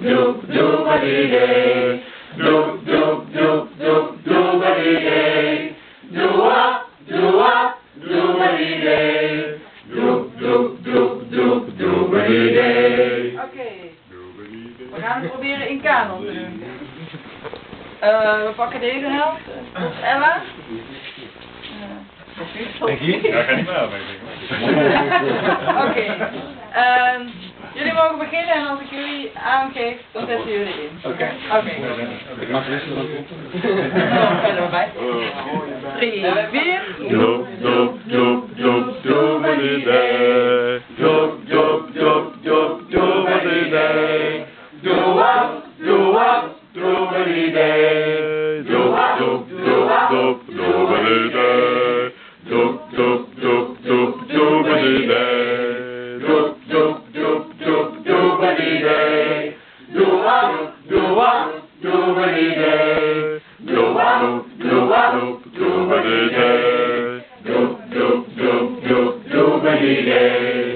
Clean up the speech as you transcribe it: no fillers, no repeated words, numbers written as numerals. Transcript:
doop doobadee. Doop doop doop doop doobadee. Doop doop doobadee. Doop doop doop doop doobadee. Oké. We gaan het proberen in kanon te doen. We pakken deze helft. Dat is Ella. Denk je? Ja, ga niet meer aan, denk ik. Oké. Jullie mogen beginnen en als ik jullie aangeef, dan zetten jullie in. Oké. Oké. Ik mag wisselen. Verder bij. 3, 4. Doop doop doop doop doobadee. Doop doop doop doop doobadee. Doop doop doobadee. Doop doop doop doop doobadee. Doop doop doop doop doobadee. Doop doop doop doop doobadee. Doop doop doobadee. Doop doop doop doobadee. Doop doop doop doop doobadee.